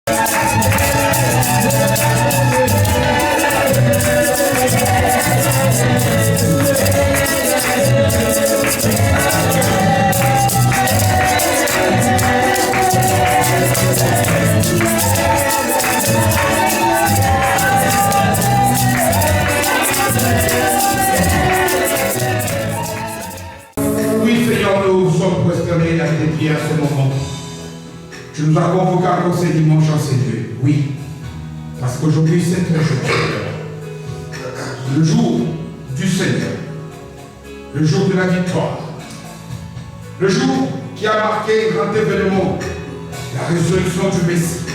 Oui, Seigneur, nous sommes prosternés à tes pieds à ce moment. Tu nous as convoqués encore ce dimanche en Seigneur. Oui, parce qu'aujourd'hui c'est un jour, le jour du Seigneur, le jour de la victoire, le jour qui a marqué un grand événement, la résurrection du Messie,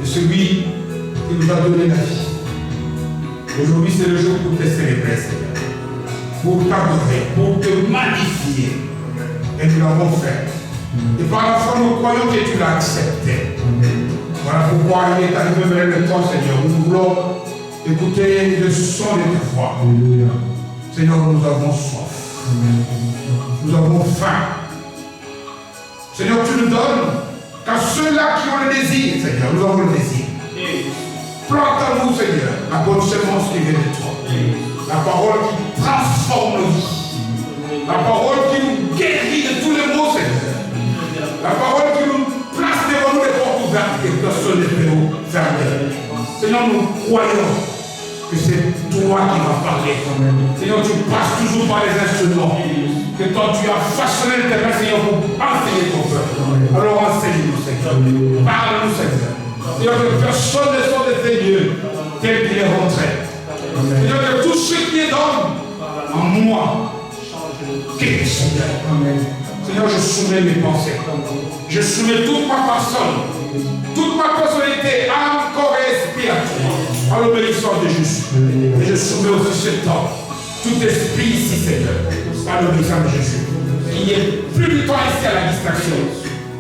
de celui qui nous a donné la vie. Aujourd'hui c'est le jour pour te célébrer, Seigneur, pour t'adorer, pour te magnifier. Et nous l'avons fait. Et par la foi, nous croyons que tu l'as accepté. Voilà pourquoi il est arrivé vers le temps, Seigneur. Nous voulons écouter le son de ta voix. Seigneur, nous avons soif. Nous avons faim. Seigneur, tu nous donnes qu'à ceux-là qui ont le désir, Seigneur, nous avons le désir. Plante en nous, Seigneur, la bonne semence qui vient de toi. La parole qui transforme nos vies. La parole qui nous guérit de tous les maux, Seigneur. La parole qui nous place devant nous les portes ouvertes et personne ne peut nous fermer. Seigneur, nous croyons que c'est toi qui vas parler. Seigneur, tu passes toujours par les instruments. Que toi, tu as façonné le terrain, Seigneur, pour enseigner ton peuple. Alors enseigne-nous, Seigneur. Parle-nous, Seigneur. Seigneur, que personne ne sort de tes lieux tel qu'il est rentré. Seigneur, que tout ce qui est d'homme en moi, qu'est Seigneur. Seigneur, je soumets mes pensées. Je soumets toute ma personne, toute ma personnalité, âme, corps et esprit à toi, à l'obéissance de Jésus. Et je soumets aussi ce temps, tout esprit ici, Seigneur, à l'obéissance de Jésus. Il n'y ait plus de temps ici à la distraction,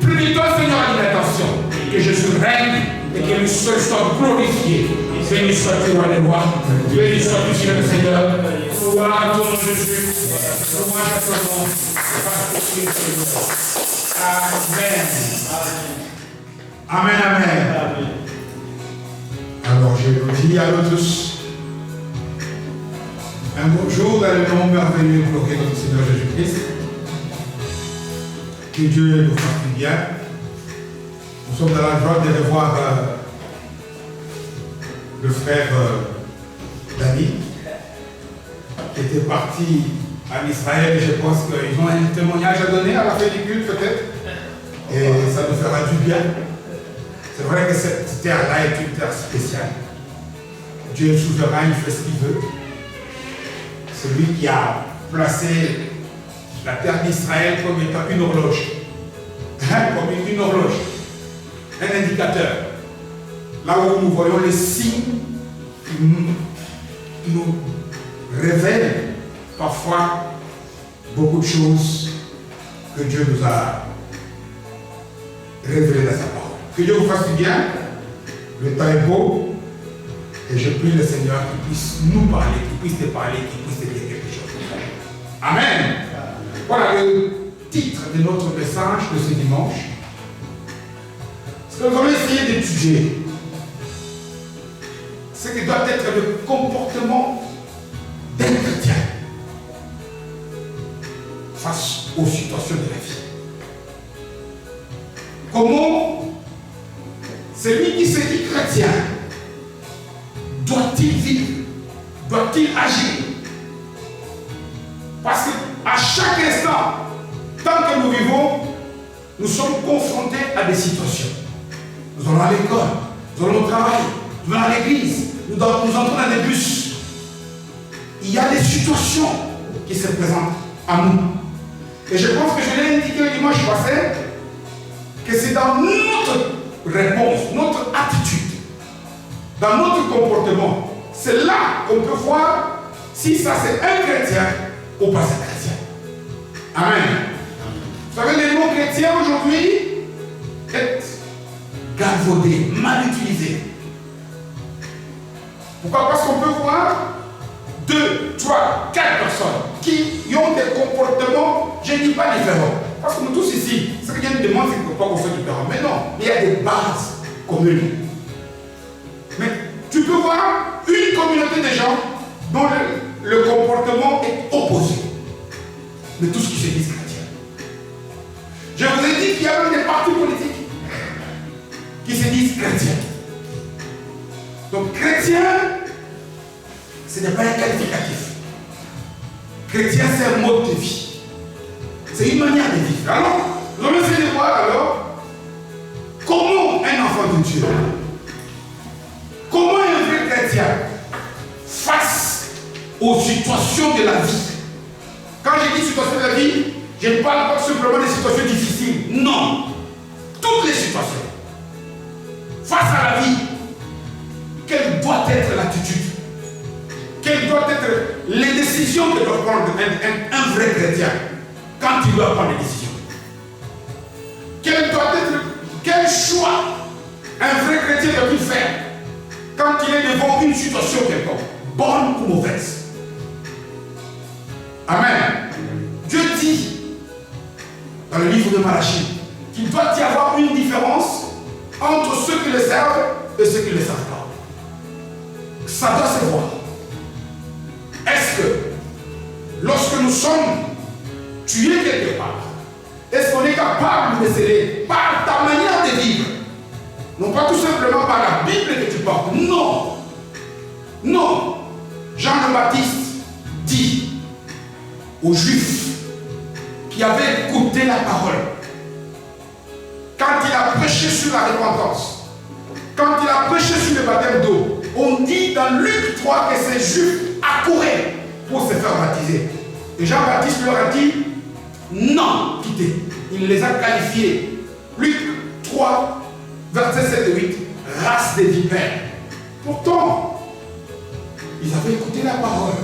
plus de temps, Seigneur, à l'inattention. Que Jésus règne et que lui seul soit glorifié. Béni sois-tu, roi des rois. Béni sois-tu, Seigneur. Gloire à ton nom, Jésus. Gloire à ton nom. Amen. Amen, amen. Alors je vous dis à nous tous un bonjour dans le nom merveilleux glorieux de notre Seigneur Jésus-Christ. Que Dieu nous fasse du bien. Nous sommes dans la joie de revoir le frère David qui était parti en Israël. Je pense qu'ils ont un témoignage à donner à la fin du culte peut-être. Et ça nous fera du bien. C'est vrai que cette terre-là est une terre spéciale. Dieu est souverain, il fait ce qu'il veut. C'est lui qui a placé la terre d'Israël comme étant une horloge. Comme une horloge. Un indicateur. Là où nous voyons les signes qui nous révèlent parfois beaucoup de choses que Dieu nous a révélées dans sa parole. Que Dieu vous fasse du bien. Le temps est beau. Et je prie le Seigneur qu'il puisse nous parler, qu'il puisse te parler, qu'il puisse te dire quelque chose. Amen. Voilà le titre de notre message de ce dimanche. Ce que nous allons essayer d'étudier, ce qui doit être le comportement d'un chrétien face aux situations de la vie. Comment celui qui se dit chrétien doit-il vivre? Doit-il agir? Parce qu'à chaque instant, tant que nous vivons, nous sommes confrontés à des situations. Nous allons à l'école, nous allons au travail, nous allons à l'église, nous entrons dans des bus. Il y a des situations qui se présentent à nous. Et je pense que je l'ai indiqué le dimanche passé, que c'est dans notre réponse, notre attitude, dans notre comportement, c'est là qu'on peut voir si ça c'est un chrétien ou pas un chrétien. Amen. Vous savez, les mots chrétiens aujourd'hui est galvaudé, mal utilisé. Pourquoi? Parce qu'on peut voir 2, 3, 4 personnes qui ont des comportements, je ne dis pas différents. Parce que nous tous ici, ce que Dieu nous demande, c'est qu'on ne peut pas qu'on soit différent. Mais non, il y a des bases commune. Mais tu peux voir une communauté de gens dont le comportement est opposé. Mais tout ce qui se dit chrétien. Je vous ai dit qu'il y a même des partis politiques qui se disent chrétiens. Donc chrétien, ce n'est pas un qualificatif. Chrétien, c'est un mode de vie. C'est une manière de vivre. Alors, nous allons essayer de voir alors comment un enfant de Dieu, comment un vrai chrétien face aux situations de la vie. Quand je dis situations de la vie, je ne parle pas simplement des situations difficiles. Non. Toutes les situations. Face à la vie, quelle doit être l'attitude? Quelles doivent être les décisions que doit prendre un vrai chrétien quand il doit prendre des décisions? Quel choix un vrai chrétien doit-il faire quand il est devant une situation quelconque, bonne ou mauvaise? Amen. Dieu dit dans le livre de Malachie qu'il doit y avoir une différence entre ceux qui le servent et ceux qui ne le servent pas. Ça doit se voir. Est-ce que lorsque nous sommes tués quelque part, est-ce qu'on est capable de sceller par ta manière de vivre? Non pas tout simplement par la Bible que tu portes. Non. Non. Jean le Baptiste dit aux Juifs qui avaient écouté la parole, quand il a prêché sur la repentance, quand il a prêché sur le baptême d'eau, on dit dans Luc 3 que ces Juifs accouraient pour se faire baptiser. Et Jean-Baptiste leur a dit non, quittez. Il les a qualifiés. Luc 3, versets 7 et 8, race des vipères. Pourtant, ils avaient écouté la parole.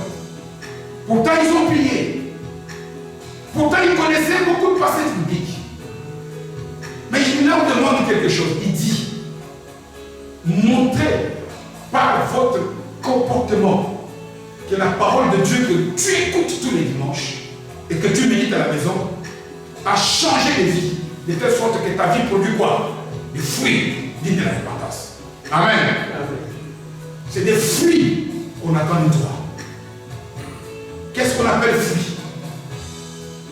Pourtant, ils ont prié. Pourtant, ils connaissaient beaucoup de passages bibliques. Mais il leur demande quelque chose. Il dit montrez par votre comportement que la parole de Dieu que tu écoutes tous les dimanches et que tu médites à la maison a changé les vies, de telle sorte que ta vie produit quoi? Des fruits dignes de la repentance. Amen. C'est des fruits qu'on attend de toi. Qu'est-ce qu'on appelle fruit?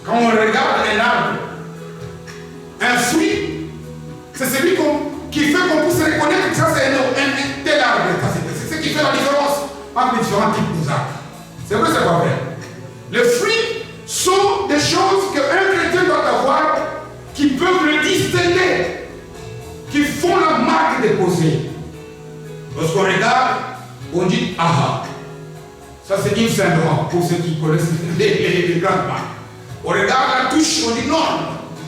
Quand on regarde un arbre, un fruit, c'est celui qui fait qu'on puisse reconnaître que ça c'est un tel arbre. C'est ce qui fait la différence entre les différents types d'arbres. C'est vrai, c'est pas vrai. Les fruits sont des choses qu'un chrétien doit avoir qui peuvent le distinguer, qui font la marque déposée. Lorsqu'on regarde, on dit ah. Ça c'est une syndrome pour ceux qui connaissent les grandes marques. On regarde la touche, on dit non,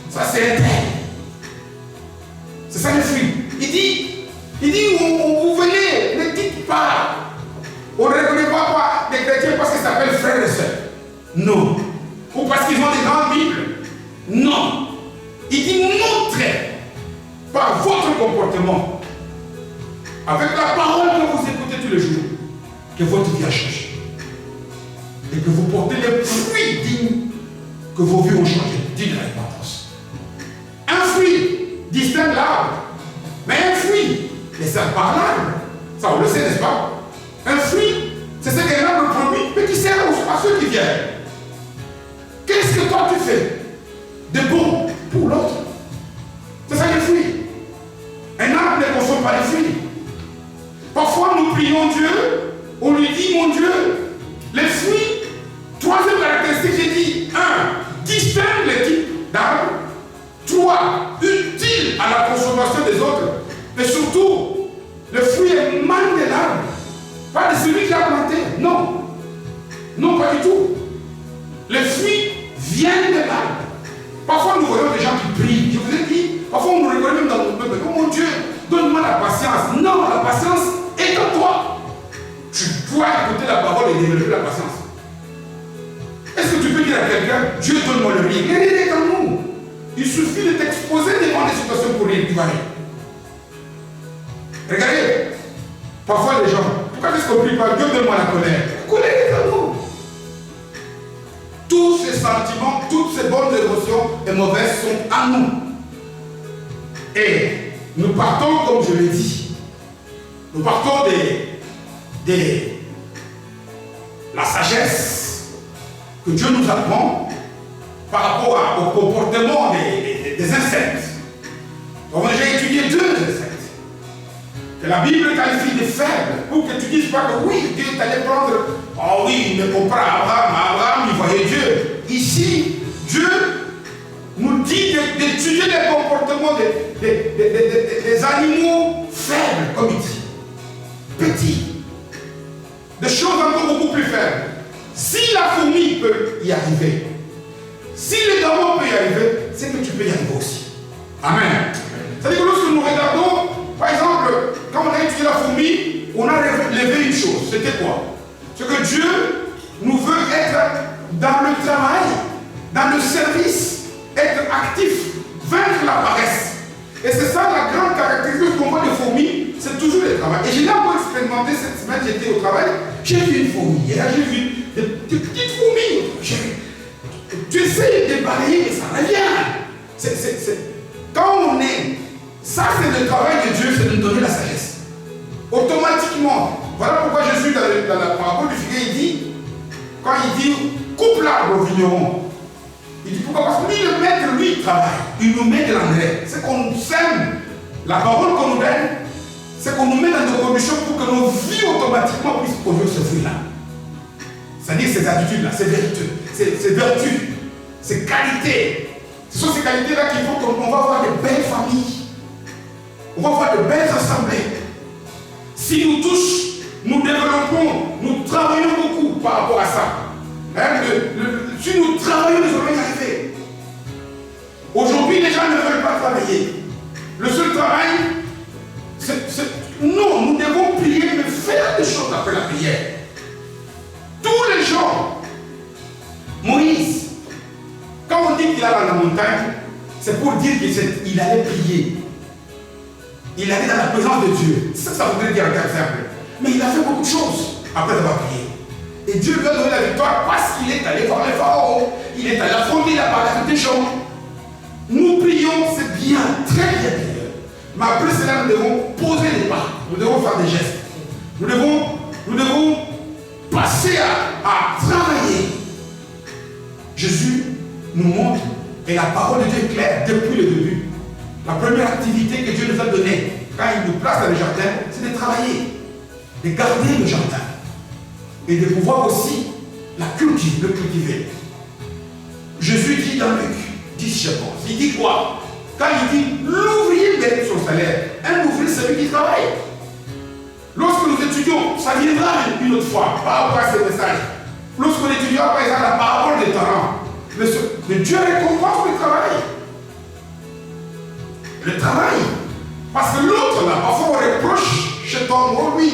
ça c'est un tel. C'est ça le fruit. Il dit vous venez, ne dites pas. On ne reconnaît pas des chrétiens parce qu'ils s'appellent frères et sœurs. Non. Ou parce qu'ils ont des grandes Bibles. Non. Il dit montrez par votre comportement, avec la parole que vous écoutez tous les jours, que votre vie a changé. Et que vous portez les fruits dignes que vos vies ont changé, dignes de la repentance. Un fruit distingue l'arbre. Mais un fruit ne sert pas à l'arbre. Ça, on le sait, n'est-ce pas? Un fruit, c'est ce qu'un arbre produit, mais qui sert à ceux qui viennent. Qu'est-ce que toi tu fais de bon pour l'autre? C'est ça les fruits. Un arbre ne consomme pas les fruits. Parfois nous prions Dieu, on lui dit mon Dieu, les fruits, troisième caractéristique, j'ai dit, 1, distingue les types d'arbres. 3, utile à la consommation des autres. Mais surtout, le fruit émane de l'arbre. Pas de celui qui l'a planté. Non. Non, pas du tout. Les fruits viennent de l'arbre. Parfois, nous voyons des gens qui prient. Je vous ai dit, parfois, on nous reconnaît même dans notre peuple. Oh mon Dieu, donne-moi la patience. Non, la patience est en toi. Tu dois écouter la parole et développer la patience. Est-ce que tu peux dire à quelqu'un, Dieu donne-moi le riz? Il est en nous. Il suffit de t'exposer devant des situations pour rire. Tu vas rire. Regardez, parfois les gens, pourquoi est-ce qu'on ne prie pas Dieu donne-moi la colère? La colère est en nous. Tous ces sentiments, toutes ces bonnes émotions et mauvaises sont en nous. Et nous partons, comme je l'ai dit, nous partons de la sagesse que Dieu nous apprend par rapport au comportement des insectes. On a déjà étudié 2 insectes que la Bible qualifie de faibles, pour que tu ne dises pas que oui, Dieu t'allait prendre. Oh oui, mais comparé à Abraham, il voyait Dieu. Ici, Dieu nous dit d'étudier les comportements des animaux faibles, comme il dit, petits, des choses encore beaucoup plus faibles. Si la fourmi peut y arriver, si le diamant peut y arriver, c'est que tu peux y arriver aussi. Amen. C'est-à-dire que lorsque nous regardons, par exemple, quand on a étudié la fourmi, on a relevé une chose. C'était quoi? C'est que Dieu nous veut être dans le travail, dans le service, être actif, vaincre la paresse. Et c'est ça la grande caractéristique qu'on voit des fourmis, c'est toujours le travail. Et je l'ai encore expérimenté cette semaine, j'étais au travail, j'ai vu une fourmi. Et là, j'ai vu des petites fourmis. Tu essaies de balayer, mais ça revient. Quand on est, ça c'est le travail de Dieu, c'est de nous donner la sagesse. Automatiquement. Voilà pourquoi Jésus, dans la parabole du figuier, il dit, quand il dit, coupe l'arbre au vigneron. Il dit pourquoi? Parce que lui, le maître, lui, il travaille. Il nous met de l'engrais. C'est qu'on sème. La parole qu'on nous donne, c'est qu'on nous met dans des conditions pour que nos vies automatiquement puissent produire ce fruit-là. C'est-à-dire ces attitudes-là, ces vertus, ces vertus, ces qualités. Ce sont ces qualités-là qui font qu'on va avoir de belles familles. On va avoir de belles assemblées. Si nous tous, nous développons, nous travaillons beaucoup par rapport à ça. Hein, si nous travaillons, nous allons y arriver. Aujourd'hui, les gens ne veulent pas travailler. Le seul travail, non, nous devons prier, mais faire des choses après la prière. Tous les jours, Moïse, quand on dit qu'il allait dans la montagne, c'est pour dire qu'il allait prier. Il allait dans la présence de Dieu. C'est ça que ça voudrait dire en termes simples. Mais il a fait beaucoup de choses après avoir prié. Et Dieu lui a donné la victoire parce qu'il est allé voir les pharaons. Il est allé affronter la parole des gens. Nous prions, c'est bien, très bien d'ailleurs. Mais après cela, nous devons poser les pas. Nous devons faire des gestes. Nous devons passer à travailler. Jésus nous montre, et la parole de Dieu est claire depuis le début. La première activité que Dieu nous a donnée, quand il nous place dans le jardin, c'est de travailler, de garder le jardin et de pouvoir aussi le cultiver. Jésus dit dans Luc 10, je pense, il dit quoi? Quand il dit l'ouvrier mérite son salaire, un ouvrier c'est lui qui travaille. Lorsque nous étudions, ça viendra une autre fois par rapport à ces messages. Lorsqu'on étudiera par exemple la parabole des talents, mais Dieu récompense le travail. Le travail. Parce que l'autre là, parfois on reproche chez ton oh, lui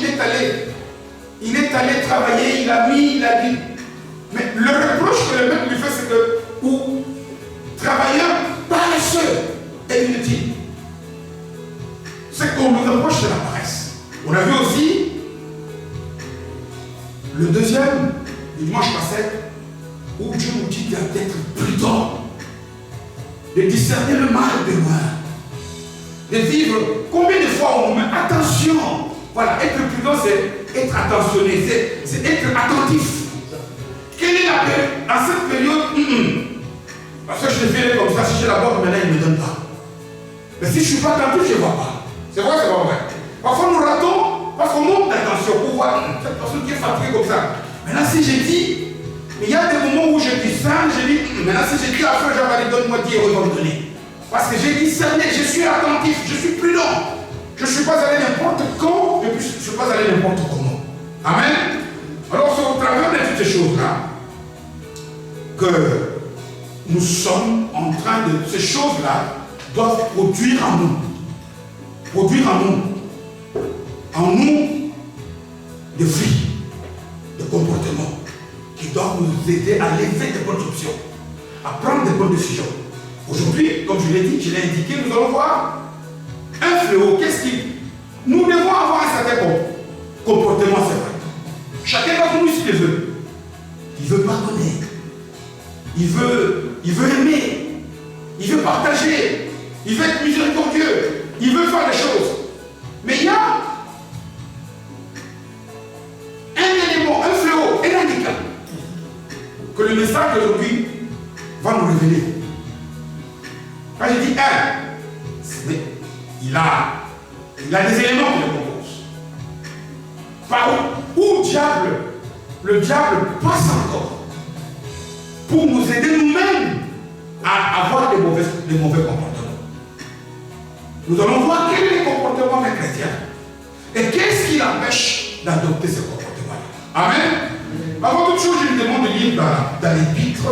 il est allé travailler, il a dit. Mais le reproche que le maître lui fait, c'est que ou travailleur paresseux et inutile. C'est qu'on nous reproche de la paresse. On a vu aussi le deuxième dimanche passé où Dieu nous dit d'être prudent, de discerner le mal de loin, de vivre. Combien de fois on nous met attention? Voilà, être prudent, c'est être attentionné, c'est être attentif. Quelle est la période? À cette période, parce que je fais comme ça, si je la vois, maintenant il ne me donne pas. Mais si je ne suis pas attentif, je ne vois pas. C'est vrai, c'est pas vrai. Parfois nous ratons parce qu'on manque d'attention pour voir cette personne qui est fatiguée comme ça. Maintenant, si j'ai dit, il y a des moments où je dis ça, je dis, maintenant si j'ai dit à feu, j'avais dit, donne-moi 10 euros, il va me donner. Parce que j'ai discerné, je suis attentif, je suis prudent. Je ne suis pas allé n'importe quand, et puis je ne suis pas allé n'importe comment. Amen. Alors c'est au travers de toutes ces choses-là que nous sommes en train de... Ces choses-là doivent produire en nous. Produire en nous des fruits, des comportements qui doivent nous aider à lever des bonnes options, à prendre des bonnes décisions. Aujourd'hui, comme je l'ai dit, je l'ai indiqué, nous allons voir un fléau. Qu'est-ce qui... Nous devons avoir un certain comportement, c'est vrai. Chacun d'entre nous, s'il veut. Il veut pardonner. Il veut aimer. Il veut partager. Il veut être miséricordieux. Il veut faire des le message d'aujourd'hui va nous révéler. Quand je dis un, mais il a des éléments qui le composent. Par où le diable passe encore pour nous aider nous-mêmes à avoir des mauvais comportements. Nous allons voir quel est le comportement des chrétiens et qu'est-ce qui l'empêche d'adopter ce comportement. Amen. Avant toute chose, je vous demande de lire dans l'épître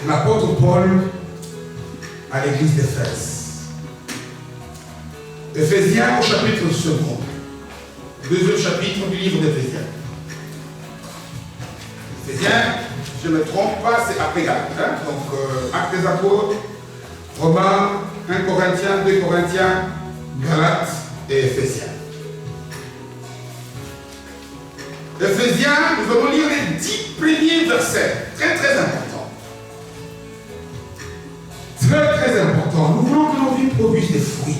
de l'apôtre Paul à l'église d'Éphèse. Éphésiens au chapitre 2. Deuxième chapitre du livre d'Éphésiens. Éphésiens, je ne me trompe pas, c'est après Galates. Hein? Donc, Actes des Apôtres, Romains, 1 Corinthiens, 2 Corinthiens, Galates et Éphésiens. Éphésiens, nous allons lire les 10 premiers versets. Très très important. Très très important. Nous voulons que nos vies produisent des fruits.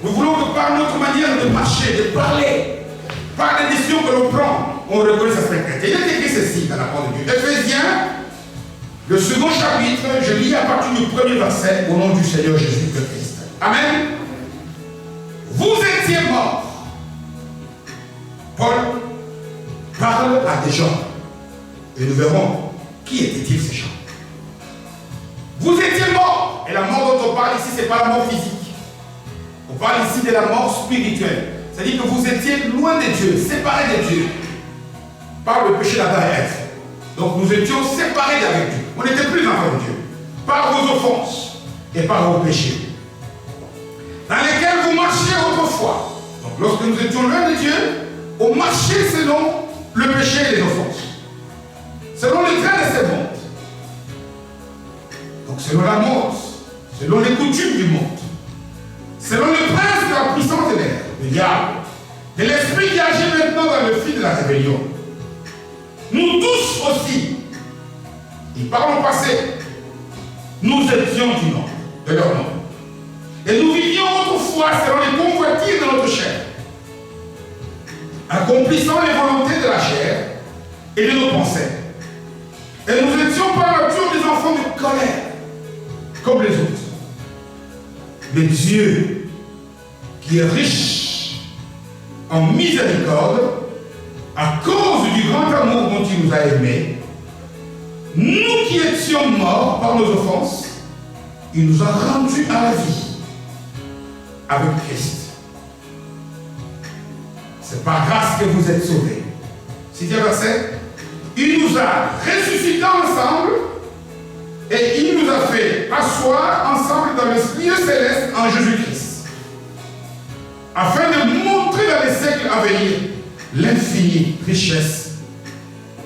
Nous voulons que par notre manière de marcher, de parler, par les décisions que l'on prend, on reconnaisse l'aspect chrétien. Il est écrit ceci dans la parole de Dieu. Éphésiens, le second chapitre, je lis à partir du premier verset au nom du Seigneur Jésus-Christ. Amen. Vous étiez morts. Paul parle à des gens. Et nous verrons qui étaient-ils ces gens. Vous étiez morts. Et la mort dont on parle ici, ce n'est pas la mort physique. On parle ici de la mort spirituelle. C'est-à-dire que vous étiez loin de Dieu, séparés de Dieu. Par le péché d'Adam et Ève. Donc nous étions séparés d'avec Dieu. On n'était plus enfants de Dieu. Par vos offenses et par vos péchés. Dans lesquels vous marchiez autrefois. Donc lorsque nous étions loin de Dieu, on marchait selon le péché et les offenses. Selon les traits de ces mondes. Donc selon la mode, selon les coutumes du monde. Selon le prince de la puissance de l'air, le diable, de l'esprit qui agit maintenant dans le fil de la rébellion. Nous tous aussi, et par le passé, nous étions du nom, de leur nom. Et nous vivions autrefois selon les convoitises de notre chair, accomplissant les volontés de la chair et de nos pensées. Et nous étions par nature des enfants de colère, comme les autres. Mais Dieu, qui est riche en miséricorde, à cause du grand amour dont il nous a aimés, nous qui étions morts par nos offenses, il nous a rendus à la vie avec Christ. C'est par grâce que vous êtes sauvés. 6e verset. Il nous a ressuscités ensemble et il nous a fait asseoir ensemble dans le lieu céleste en Jésus-Christ, afin de montrer dans les siècles à venir l'infinie richesse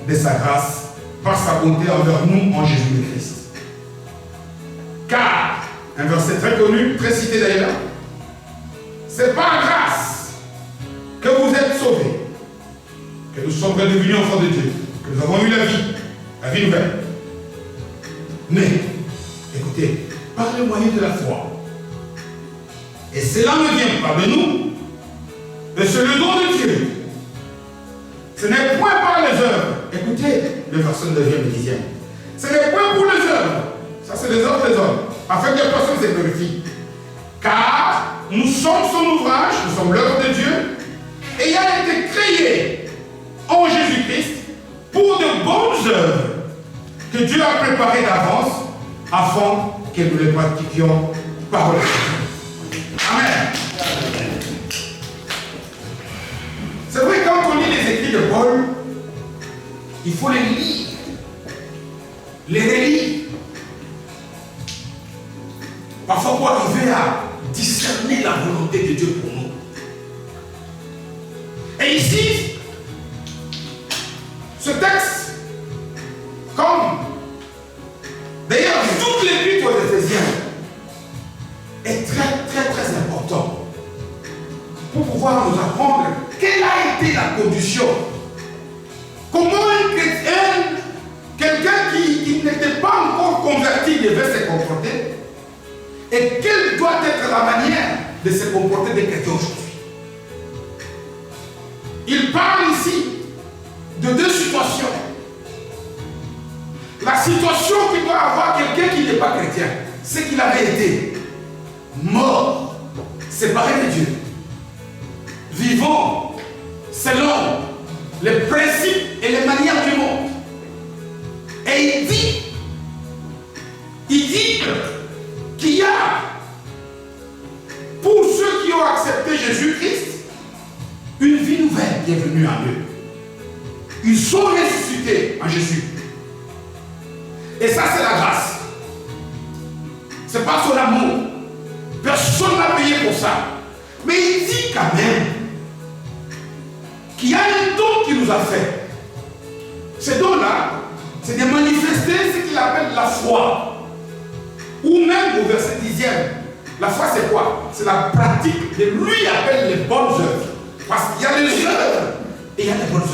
de sa grâce par sa bonté envers nous en Jésus-Christ. Car, un verset très connu, très cité d'ailleurs, c'est par grâce que vous êtes sauvés, que nous sommes redevenus enfants de Dieu, que nous avons eu la vie nouvelle. Mais, écoutez, par le moyen de la foi, et cela ne vient pas de nous, mais c'est le don de Dieu. Ce n'est point par les œuvres. Écoutez, le verset 9e et 10e. Ce n'est point pour les œuvres. Ça, c'est les œuvres des hommes. Afin que personne se glorifie. Car nous sommes son ouvrage, nous sommes l'œuvre de Dieu, ayant été créés en Jésus-Christ pour de bonnes œuvres que Dieu a préparées d'avance afin que nous les pratiquions par le Seigneur. Amen. C'est vrai, quand on lit les écrits de Paul, il faut les lire, les relire. Parfois pour arriver à discerner la volonté de Dieu pour nous. Et ici, ce texte, comme d'ailleurs toute l'épître aux Éphésiens, est très important pour pouvoir nous apprendre quelle a été la condition. Comment un chrétien, quelqu'un qui n'était pas encore converti, devait se comporter, et quelle doit être la manière de se comporter des chrétiens aujourd'hui. Il parle ici de deux situations. avaient été morts, séparés de Dieu, vivant selon les principes et les manières du monde. Et il dit qu'il y a, pour ceux qui ont accepté Jésus-Christ, une vie nouvelle qui est venue en eux. Ils sont ressuscités en Jésus. Et ça, c'est la grâce. C'est pas son amour. Personne n'a payé pour ça. Mais il dit quand même qu'il y a un don qu'il nous a fait. Ce don-là, c'est de manifester ce qu'il appelle la foi. Ou même au verset 10e, la foi c'est quoi? C'est la pratique de lui appelle les bonnes œuvres. Parce qu'il y a les œuvres et il y a les bonnes œuvres.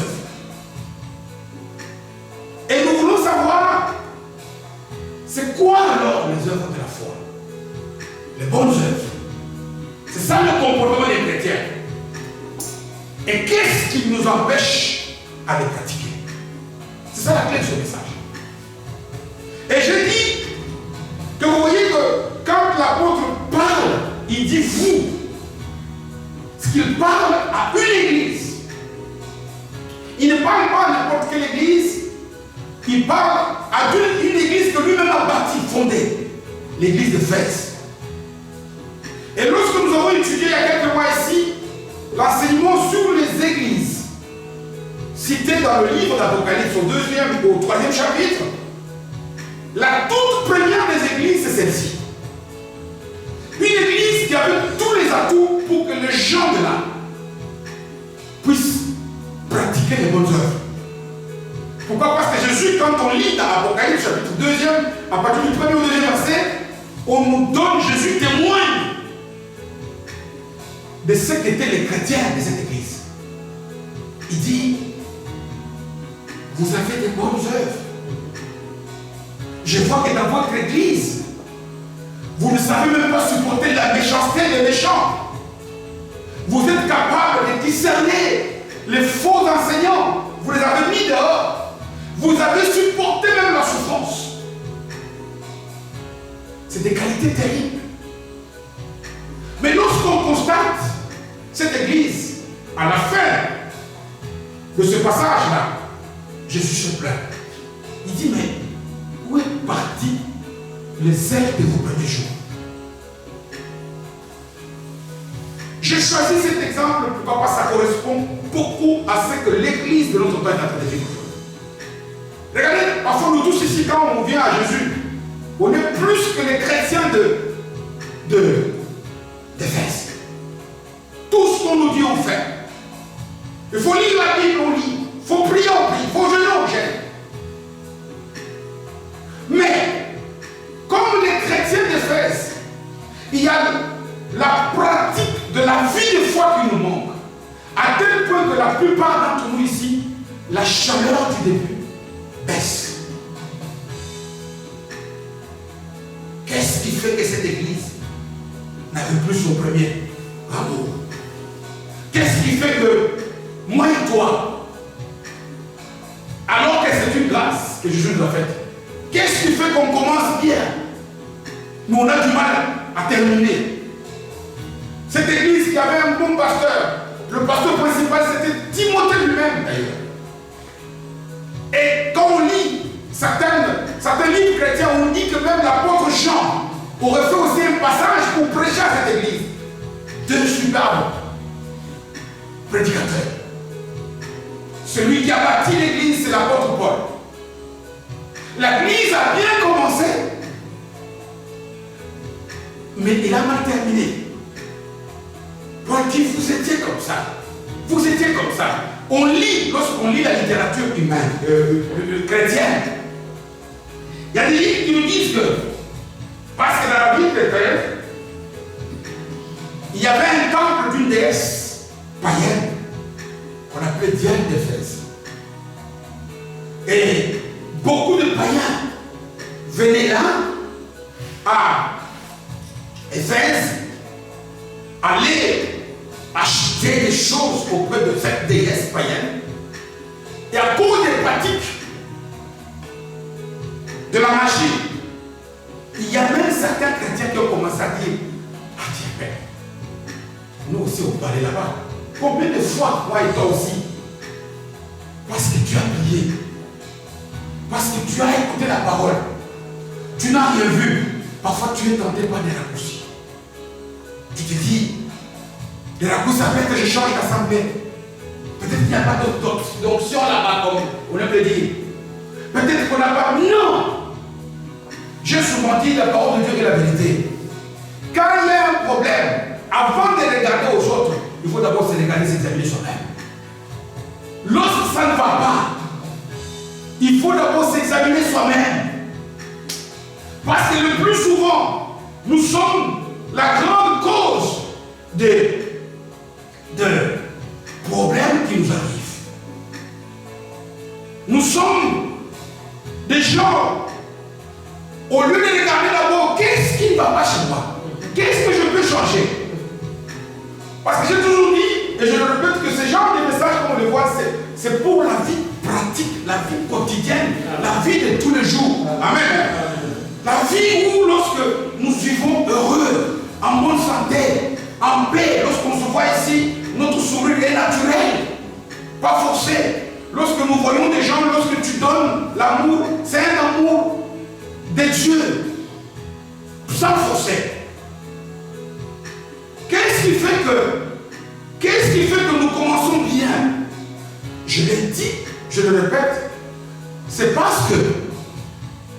Et nous voulons savoir, c'est quoi alors les œuvres de la foi? Les bonnes œuvres. C'est ça le comportement des chrétiens. Et qu'est-ce qui nous empêche à les pratiquer? C'est ça la clé de ce message. Et je dis que vous voyez que quand l'apôtre parle, il dit vous. Ce qu'il parle à une église. Il ne parle pas à n'importe quelle église. Il parle à une église que lui-même a bâtie, fondée. L'église d'Éphèse. Et lorsque nous avons étudié il y a quelques mois ici, l'enseignement sur les églises, cité dans le livre d'Apocalypse au 2e ou au 3e chapitre, la toute première des églises, c'est celle-ci. Une église qui avait tous les atouts pour que les gens de là puissent pratiquer les bonnes œuvres. Pourquoi? Parce que Jésus, quand on lit dans Apocalypse chapitre 2e, à partir du 1er au 2e verset, on nous donne, Jésus témoigne de ce qu'étaient les chrétiens de cette église. Il dit, vous avez des bonnes œuvres. Je vois que dans votre église, vous ne savez même pas supporter la méchanceté des méchants. Vous êtes capable de discerner les faux enseignants. Vous les avez mis dehors. Vous avez supporté même la souffrance. C'est des qualités terribles. Mais lorsqu'on constate cette église, à la fin de ce passage-là, Jésus se plaint. Il dit, mais où est parti les zèles de vos premiers jours? J'ai choisi cet exemple pourquoi ça correspond beaucoup à ce que l'église de notre temps est en train de vivre. Regardez, parfois nous tous ici, quand on vient à Jésus, on est plus que les chrétiens d'Éphèse. Tout ce qu'on nous dit, on fait. Il faut lire la Bible, on lit. Il faut prier, on prie. Il faut jeûner, on jeûne. Mais, comme les chrétiens d'Éphèse, il y a la pratique de la vie de foi qui nous manque. À tel point que la plupart d'entre nous ici, la chaleur du début baisse. Qu'est-ce qui fait que cette église n'avait plus son premier amour? Qu'est-ce qui fait que moi et toi, alors que c'est une grâce que Jésus nous a faite, qu'est-ce qui fait qu'on commence bien, mais on a du mal à terminer? Cette église qui avait un bon pasteur, le pasteur principal c'était Timothée lui-même d'ailleurs. Et quand on lit certains livres chrétiens, on dit que même l'apôtre Jean aurait fait aussi un passage pour prêcher à cette église. Deux superbes prédicateurs. Celui qui a bâti l'église, c'est l'apôtre Paul. L'église a bien commencé, mais il a mal terminé. Paul dit, vous étiez comme ça. Vous étiez comme ça. On lit, lorsqu'on lit la littérature humaine, chrétienne, il y a des livres qui nous disent que, parce que dans la Bible d'Éphèse, il y avait un temple d'une déesse païenne qu'on appelait Diane d'Éphèse. Et beaucoup de païens venaient là, à Éphèse, aller acheter des choses auprès de cette déesse païenne. Et à cause des pratiques de la magie, il y a même certains chrétiens qui ont à dire, ah tiens, mais nous aussi on peut aller là-bas. Combien de fois, moi et toi aussi, parce que tu as prié, parce que tu as écouté la parole, tu n'as rien vu, parfois tu es tenté par des raccourcis. Tu te dis, les raccourcis, ça fait que je change d'assemblée. Peut-être qu'il n'y a pas d'option là-bas, comme on peut le dire. Peut-être qu'on n'a pas. Non! J'ai souvent dit la parole de Dieu est la vérité. Quand il y a un problème, avant de regarder aux autres, il faut d'abord se regarder, s'examiner soi-même. Lorsque ça ne va pas, il faut d'abord s'examiner soi-même. Parce que le plus souvent, nous sommes la grande cause de problèmes qui nous arrivent. Nous sommes des gens, au lieu de regarder d'abord qu'est-ce qui ne va pas chez moi, qu'est-ce que je peux changer. Parce que j'ai toujours dit, et je le répète, que ce genre de messages, comme on le voit, c'est pour la vie pratique, la vie quotidienne, la vie de tous les jours. Amen. La vie où, lorsque nous vivons heureux, en bonne santé, en paix, lorsqu'on se voit ici, notre sourire est naturel, pas forcé. Lorsque nous voyons des gens, lorsque tu donnes l'amour, c'est un amour de Dieu, sans forcer. Qu'est-ce qui fait que nous commençons bien? Je l'ai dit, je le répète, c'est parce que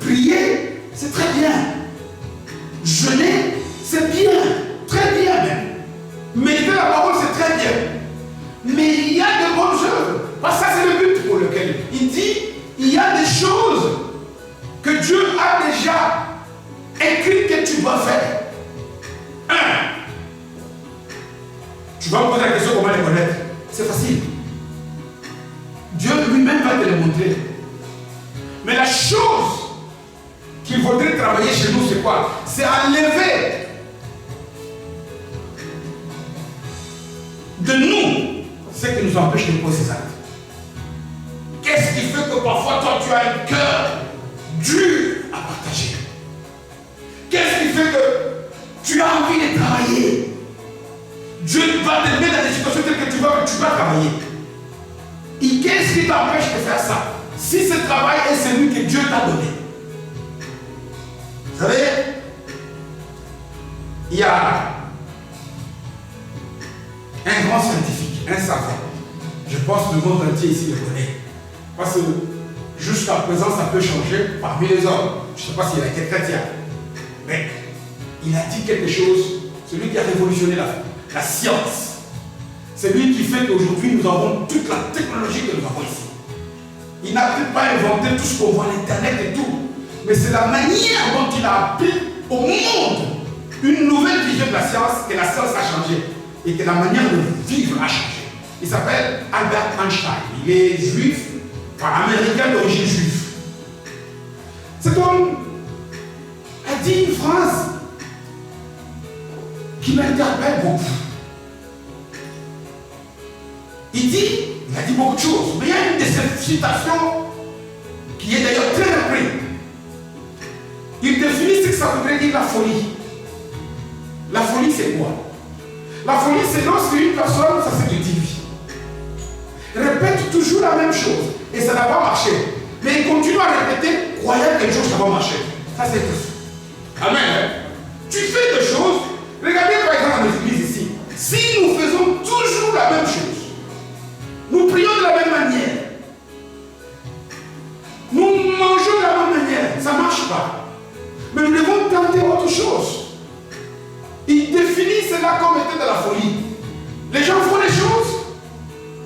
prier, c'est très bien. Jeûner, c'est bien, très bien même. Méditer la parole, c'est très bien. Mais il y a de bonnes œuvres. Parce que ça, c'est le but pour lequel il dit, il y a des choses que Dieu a déjà écrites que tu dois faire. Tu vas me poser la question comment les connaître. C'est facile. Dieu lui-même va te le montrer. Mais la chose qu'il faudrait travailler chez nous, c'est quoi? C'est enlever de nous ce qui nous empêche de poser ces actes. Qu'est-ce qui fait que parfois toi tu as un cœur dur à partager? Qu'est-ce qui fait que tu as envie de travailler? Dieu va te mettre dans des situations telles que tu vas travailler. Et qu'est-ce qui t'empêche de faire ça? Si ce travail est celui que Dieu t'a donné. Vous savez, il y a un grand scientifique, un savant. Je pense que le monde entier ici le connaît. Parce que jusqu'à présent, ça peut changer parmi les hommes. Je ne sais pas s'il a été chrétien. Mais il a dit quelque chose, celui qui a révolutionné la science. C'est lui qui fait qu'aujourd'hui, nous avons toute la technologie que nous avons ici. Il n'a peut-être pas inventé tout ce qu'on voit à l'Internet et tout. Mais c'est la manière dont il a appris au monde une nouvelle vision de la science, que la science a changé. Et que la manière de vivre a changé. Il s'appelle Albert Einstein. Il est juif, enfin américain d'origine juive. Cet homme a dit une phrase qui m'interpelle beaucoup. Il a dit beaucoup de choses, mais il y a une de ces citations qui est d'ailleurs très reprise. Il définit ce que ça voudrait dire la folie. La folie, c'est quoi? La folie, c'est lorsqu'une personne, ça se divise, répète toujours la même chose et ça n'a pas marché. Mais il continue à répéter, croyant que quelque chose ça va marcher. Ça, c'est tout. Amen. Tu fais des choses. Regardez par exemple dans les églises ici. Si nous faisons toujours la même chose, nous prions de la même manière, nous mangeons de la même manière, ça ne marche pas. Mais nous devons tenter autre chose. Il définit cela comme étant de la folie. Les gens font des choses,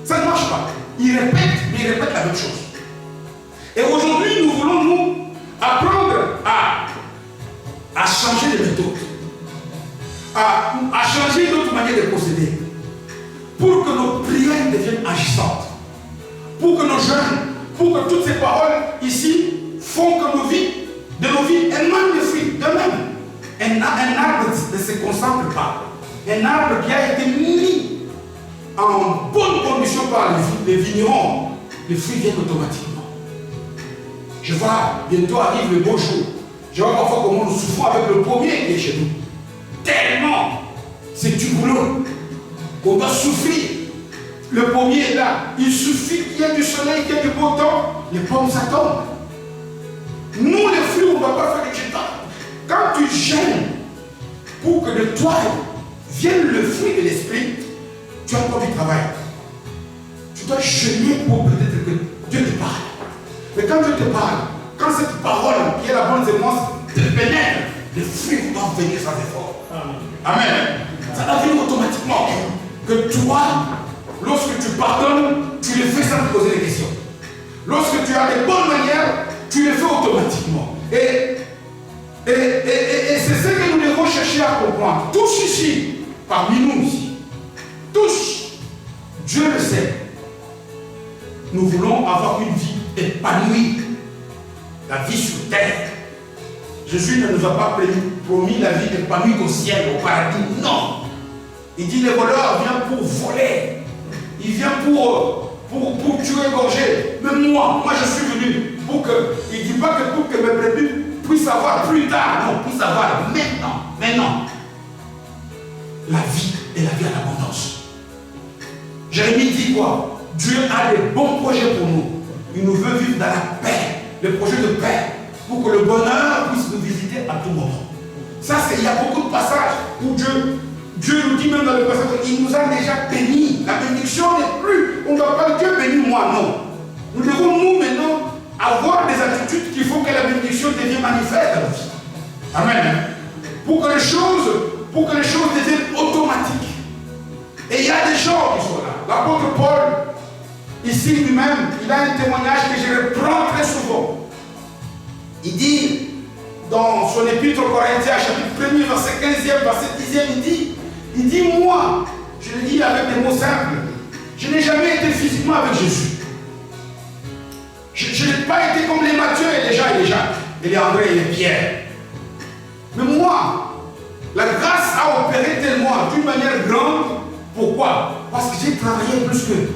ça ne marche pas. Ils répètent, mais ils répètent la même chose. Et aujourd'hui, nous voulons nous apprendre à changer de méthode, à changer notre manière de procéder, pour que nos prières deviennent agissantes, pour que nos jeûnes, pour que toutes ces paroles ici font que nos vies, émanent de fruits d'eux-mêmes. Un arbre ne se concentre pas. Un arbre qui a été mis en bonne condition par les vignerons, les fruits viennent automatiquement. Je vois, bientôt arrive le beau jour. Je vois parfois comment nous souffrons avec le pommier qui est chez nous. tellement. C'est du boulot. On doit souffrir. Le pommier est là. Il suffit qu'il y ait du soleil, qu'il y ait du beau temps. Les pommes, ça tombe. Nous, les fruits, on ne va pas faire du temps. Quand tu gênes pour que de toi vienne le fruit de l'esprit, tu as encore du travail. Tu dois jeûner pour peut-être que Dieu te parle. Mais quand Dieu te parle, quand cette parole qui est la bonne sémence te pénètre, les fruits doivent venir sans effort. Amen. Ça doit venir automatiquement. Que toi, lorsque tu pardonnes, tu le fais sans te poser des questions. Lorsque tu as des bonnes manières, tu le fais automatiquement. Et c'est ce que nous devons chercher à comprendre. Tous ici, parmi nous ici, tous, Dieu le sait. Nous voulons avoir une vie épanouie. La vie sur terre. Jésus ne nous a pas promis la vie épanouie au ciel, au paradis. Non. Il dit les voleurs viennent pour voler. Il vient pour tuer, égorger. Mais moi je suis venu pour que, il ne dit pas que pour que mes brebis puissent avoir plus tard. Non, puissent avoir maintenant. La vie et la vie en abondance. Jérémie dit quoi? Dieu a des bons projets pour nous. Il nous veut vivre dans la paix. Le projet de paix. Pour que le bonheur puisse nous visiter à tout moment. Ça, il y a beaucoup de passages où Dieu nous dit même dans le passage, il nous a déjà bénis. La bénédiction n'est plus, on ne doit pas Dieu bénir moi, non. Nous devons nous maintenant avoir des attitudes qu'il faut que la bénédiction devienne manifeste dans nos vies. Amen. Pour que les choses deviennent automatiques. Et il y a des gens qui sont là. L'apôtre Paul, ici lui-même, il a un témoignage que je reprends très souvent. Il dit, dans son épître aux Corinthiens, chapitre 1er, verset 15e, verset 10e, il dit, moi, je le dis avec des mots simples, je n'ai jamais été physiquement avec Jésus. Je n'ai pas été comme les Matthieu et les Jean et les Jacques, et les André et les Pierre. Mais moi, la grâce a opéré tellement, d'une manière grande. Pourquoi? Parce que j'ai travaillé plus qu'eux.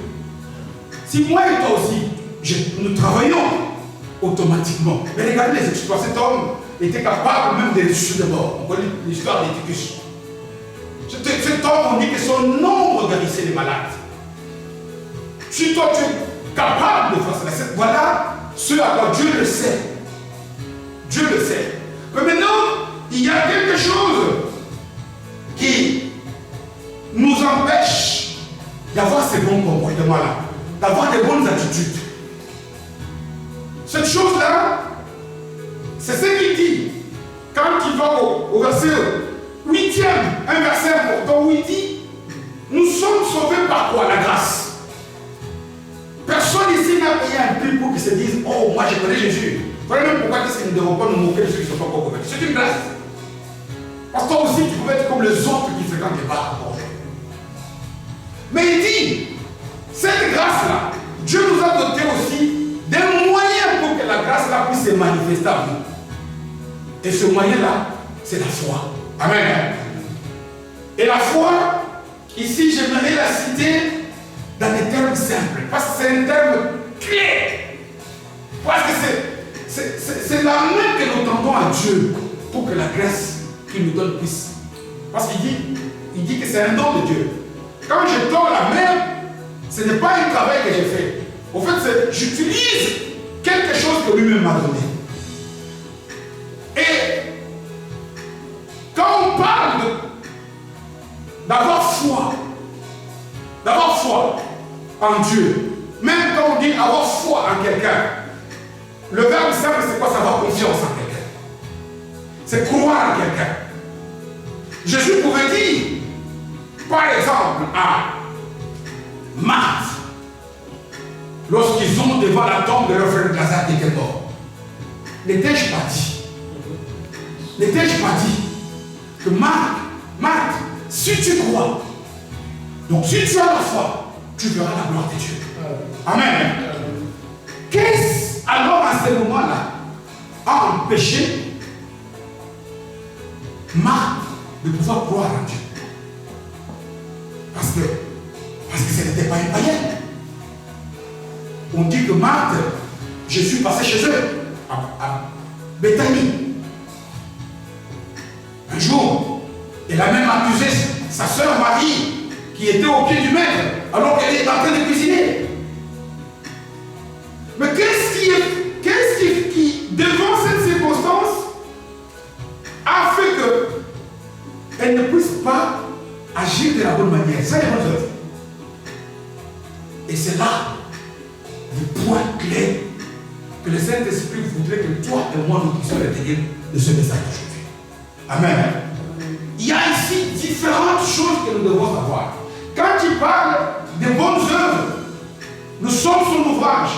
Si moi et toi aussi, nous travaillons automatiquement. Mais regardez les exploits. Cet homme était capable même de ressusciter de mort. On connaît l'histoire d'Éticus. Cet homme, on dit que son nombre guérissait les malades. Si toi tu es capable de faire ça, voilà ce à quoi Dieu le sait. Dieu le sait. Mais maintenant, il y a quelque chose qui nous empêche d'avoir ces bons comportements-là, d'avoir des bonnes attitudes. Cette chose-là, c'est ce qu'il dit. Quand il va au verset 8e, un verset important où il dit, nous sommes sauvés par quoi? La grâce. Personne ici n'a payé un prix pour qu'ils se disent, oh, moi je connais Jésus. Voilà même pourquoi nous ne devons pas nous moquer de ceux qui ne sont pas encore convaincus. C'est une grâce. Parce que toi aussi, tu pouvais être comme les autres qui fréquentent les bars. Mais il dit, cette grâce-là, Dieu nous a doté aussi des moyens pour que la grâce-là puisse se manifester à nous. Et ce moyen-là, c'est la foi. Amen. Et la foi, ici, j'aimerais la citer dans des termes simples. Parce que c'est un terme clé. Parce que c'est la main que nous tendons à Dieu pour que la grâce qu'il nous donne puisse. Parce qu'il dit que c'est un don de Dieu. Quand je tends la main, ce n'est pas un travail que j'ai fait. En fait, j'utilise quelque chose que lui-même m'a donné. Et quand on parle d'avoir foi en Dieu, même quand on dit avoir foi en quelqu'un, le verbe simple, c'est quoi? C'est avoir confiance en quelqu'un. C'est croire en quelqu'un. Jésus pouvait dire, par exemple, à Marthe, lorsqu'ils ont devant la tombe de leur frère Lazare qui est mort, n'étais-je pas dit que Marthe, si tu crois, donc si tu as la foi, tu verras la gloire de Dieu. Amen. Qu'est-ce alors à ce moment-là a empêché Marthe de pouvoir croire en Dieu? Parce que ce n'était pas une païenne. On dit que Marthe, Jésus passait chez eux, à Béthanie. Un jour, elle a sa sœur Marie, qui était au pied du maître, alors qu'elle est en train de cuisiner. Mais qu'est-ce qui, devant cette circonstance, a fait qu'elle ne puisse pas agir de la bonne manière? C'est les bonnes œuvres. Et c'est là le point clé que le Saint-Esprit voudrait que toi et moi nous puissions retenir de ce message d'aujourd'hui. Amen. Il y a ici différentes choses que nous devons savoir. Quand il parle des bonnes œuvres, nous sommes son ouvrage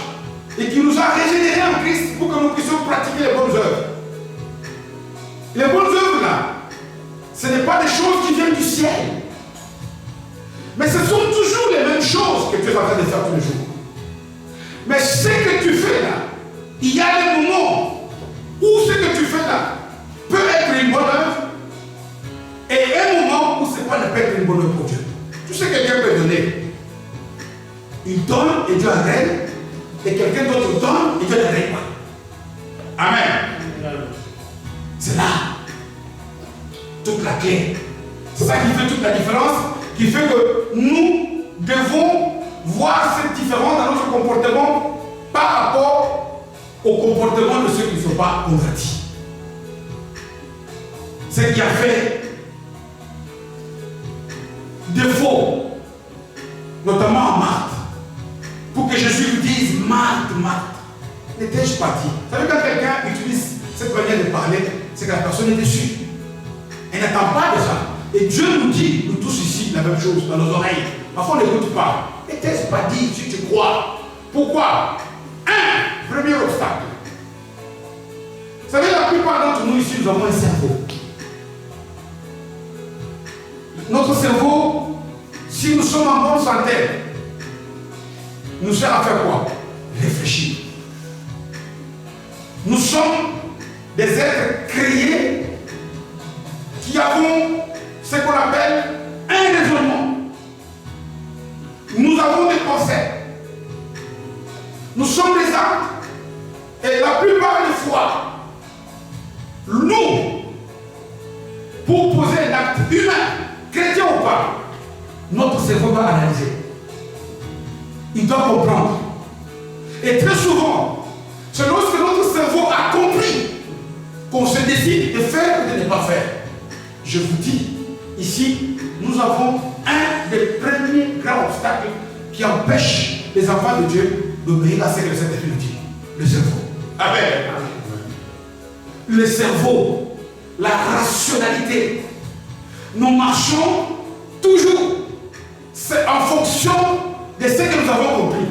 et qui nous a régénérés en Christ pour que nous puissions pratiquer les bonnes œuvres. Les bonnes œuvres là, ce n'est pas des choses qui viennent du ciel. Mais ce sont toujours les mêmes choses que tu es en train de faire tous les jours. Mais ce que tu fais là, il y a des moments où ce que tu fais là peut être une bonne œuvre et un moment où ce n'est pas ne peut être une bonne œuvre pour Dieu. Tout ce que quelqu'un peut donner, il donne et Dieu arrête, et quelqu'un d'autre donne et Dieu n'arrête pas. Amen. C'est là toute la clé. C'est ça qui fait toute la différence, qui fait que nous devons voir cette différence dans notre comportement par rapport au comportement de ceux qui ne sont pas convertis. Ce qui a fait défaut, notamment en Marthe, pour que Jésus lui dise Marthe, Marthe, n'étais-je pas dit? Vous savez, quand quelqu'un utilise cette manière de parler, c'est que la personne est déçue. Elle n'attend pas de ça. Et Dieu nous dit, nous tous ici, la même chose dans nos oreilles. Parfois, on n'écoute pas. N'était-ce pas dit si tu crois? Pourquoi? Premier obstacle. Vous savez, la plupart d'entre nous ici, nous avons un cerveau. Notre cerveau, si nous sommes en bonne santé, nous sert à faire quoi? Réfléchir. Nous sommes des êtres créés qui avons ce qu'on appelle un raisonnement. Nous avons des pensées. Nous sommes des âmes. Et la plupart des fois, nous, pour poser un acte humain, chrétien ou pas, notre cerveau va analyser. Il doit comprendre. Et très souvent, c'est lorsque notre cerveau a compris qu'on se décide de faire ou de ne pas faire. Je vous dis, ici, nous avons un des premiers grands obstacles qui empêche les enfants de Dieu d'obéir à ce que le Saint-Esprit nous dit. Le cerveau. Amen. Le cerveau, la rationalité. Nous marchons toujours en fonction de ce que nous avons compris.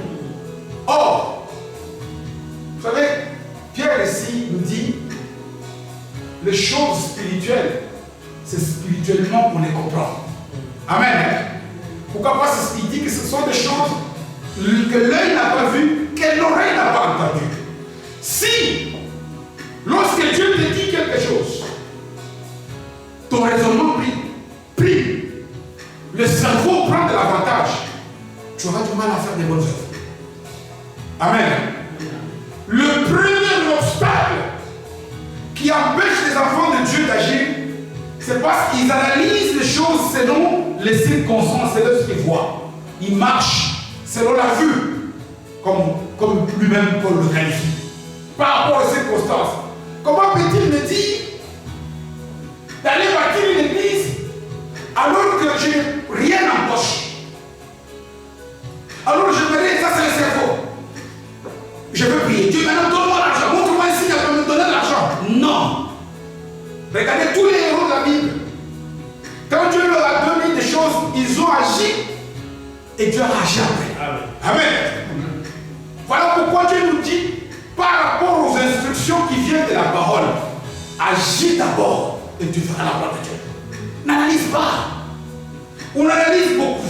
Or, vous savez, Pierre ici nous dit les choses spirituelles, c'est spirituellement qu'on les comprend. Amen. Pourquoi pas c'est ce qu'il dit que ce sont des choses que l'œil n'a pas vues, que l'oreille n'a pas entendues. Si, lorsque Dieu te dit quelque chose, ton raisonnement prie, le cerveau prend de l'avantage, tu auras du mal à faire des bonnes œuvres. Amen. Le premier obstacle qui empêche les enfants de Dieu d'agir, c'est parce qu'ils analysent les choses selon les circonstances, selon ce qu'ils voient. Ils marchent selon la vue, comme lui-même Paul le qualifie, par rapport aux circonstances. Comment peut-il me dire d'aller bâtir une église alors que je n'ai rien en poche? Alors je me dis, ça c'est le cerveau. Je veux prier. Dieu, maintenant donne-moi l'argent. Montre-moi ici qu'elle peut me donner de l'argent. Non. Regardez tous les héros de la Bible. Quand Dieu leur a donné des choses, ils ont agi. Et Dieu a agi après. Amen. Amen. Voilà pourquoi Dieu nous dit, par rapport aux instructions qui viennent de la parole, agis d'abord et tu feras la gloire de Dieu. N'analyse pas. On analyse beaucoup.